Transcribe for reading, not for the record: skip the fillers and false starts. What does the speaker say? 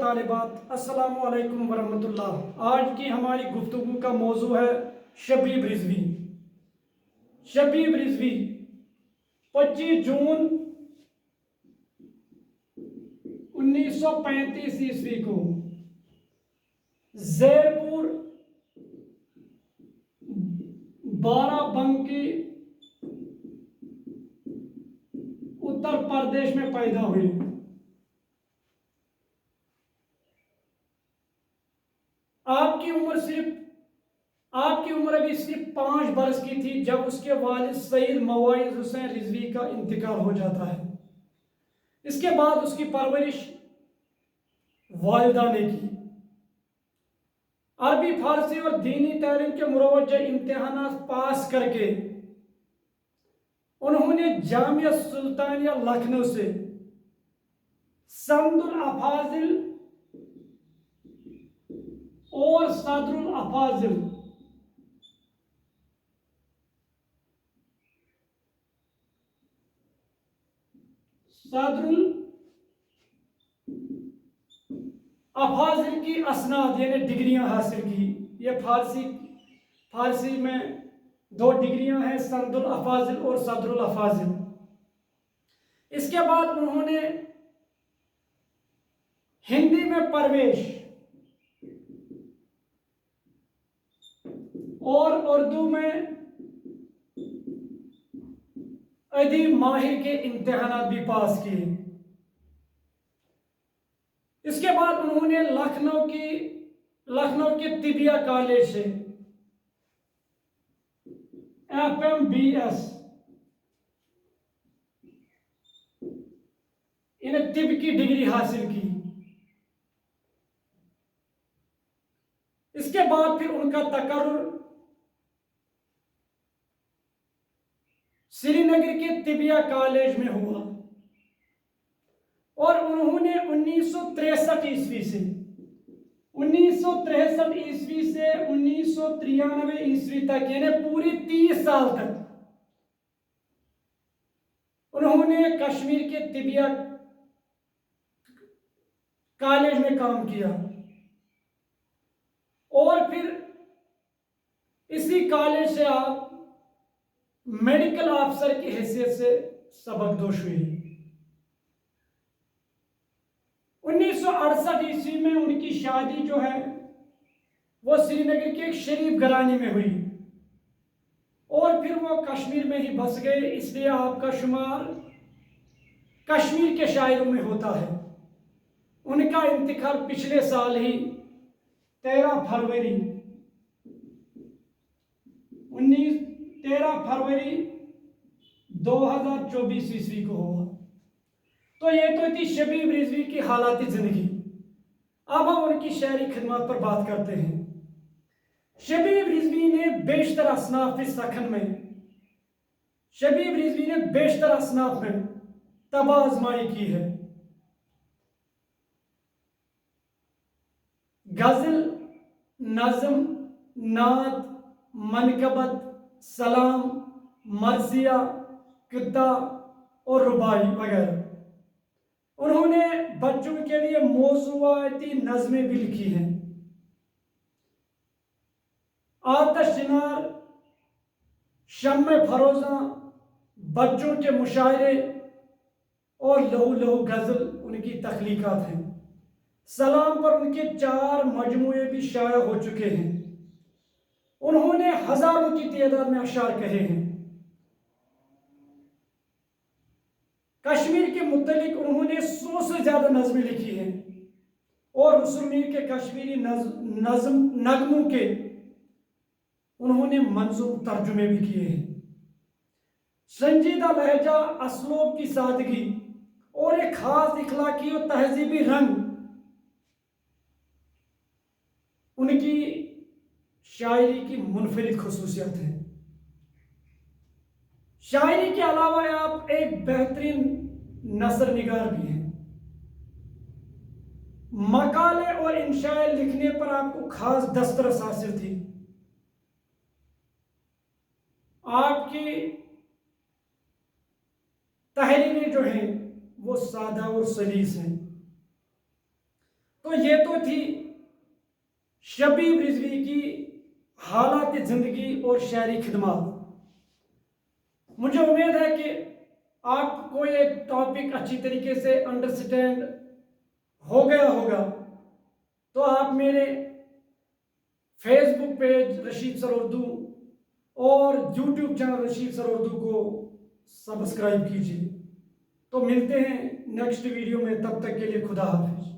तालिबात, अस्सलामु अलैकुम वरहमतुल्लाह। आज की हमारी गुफ्तगू का मौजू है शबीब रिजवी। शबीब रिजवी 25 जून 1935 ईस्वी को जैरपुर बाराबंकी उत्तर प्रदेश में पैदा हुई। आपकी उम्र अभी सिर्फ 5 बरस की थी जब उसके वालिद सईद मवाइज हुसैन रिजवी का इंतकाल हो जाता है। इसके बाद उसकी परवरिश वालिदा ने की। अरबी, फारसी और दीनी तालीम के मुरवज्जा इम्तिहान पास करके उन्होंने जामिया सुल्तानिया लखनऊ से समदुल अफाजिल और सदरुल अफाजिल की असनाद यानी डिग्रियां हासिल की। ये फारसी में 2 डिग्रियां हैं, समदुल अफाजिल और सदरुल अफाजिल। इसके बाद उन्होंने हिंदी में प्रवेश और उर्दू में अदीब माहिर के इम्तिहान भी पास किए। इसके बाद उन्होंने लखनऊ के तिबिया कॉलेज से FMBS इन्हें तिब की डिग्री हासिल की। इसके बाद फिर उनका तकर्रुर श्रीनगर के तिबिया कॉलेज में हुआ और उन्होंने 1963 ईस्वी से 1993 ईस्वी तक यानी पूरी 30 साल तक उन्होंने कश्मीर के तिबिया कॉलेज में काम किया और फिर इसी कॉलेज से आप मेडिकल अफसर की हैसियत से सबकदोश हुई। 1968 ईस्वी में उनकी शादी जो है वो श्रीनगर के एक शरीफ घराने में हुई और फिर वो कश्मीर में ही बस गए, इसलिए आपका शुमार कश्मीर के शायरों में होता है। उनका इंतकाल पिछले साल ही 13 फरवरी 2024 ईस्वी को हुआ। तो ये तो थी शबीब रिजवी की हालाती जिंदगी। अब हम उनकी शायरी खिदमत पर बात करते हैं। शबीब रिजवी ने बेशतर असनाफ में तबाह आजमाई की है। गजल, नज़म, नात, मनकबत, सलाम, मर्जिया, किद्दा और रुबाई वगैरह। उन्होंने बच्चों के लिए मौज़ूआती नज़में भी लिखी हैं। आतश चिनार, शम्मे फरोज़ा, बच्चों के मुशायरे और लहू लहू गज़ल उनकी तख्लीकात हैं। सलाम पर उनके 4 मजमूए भी शाया हो चुके हैं। उन्होंने हजारों की तादाद में अशार कहे हैं। कश्मीर के मुतलिक उन्होंने 100 से ज्यादा नज़में लिखी हैं और रुसुमीर के कश्मीरी नगमों के उन्होंने मंजूम तर्जुमे भी किए हैं। संजीदा लहजा, असलूब की सादगी और एक खास इखलाकी और तहजीबी रंग उनकी शायरी की मुनफरिद खुसूसियत है। शायरी के अलावा आप एक बेहतरीन नसर निगार भी हैं। मकाले और इंशाए लिखने पर आपको खास दस्तरस हासिल थी। आपकी तहरीरें जो हैं वो सादा और सलीस हैं। तो ये तो थी शबीब रिजवी की हालात ज़िंदगी और शहरी खिदमत। मुझे उम्मीद है कि आपको ये टॉपिक अच्छी तरीके से अंडरस्टैंड हो गया होगा। तो आप मेरे Facebook page Rashid sir Urdu और YouTube channel Rashid sir Urdu को सब्सक्राइब कीजिए। तो मिलते हैं नेक्स्ट वीडियो में, तब तक के लिए खुदा हाफिज।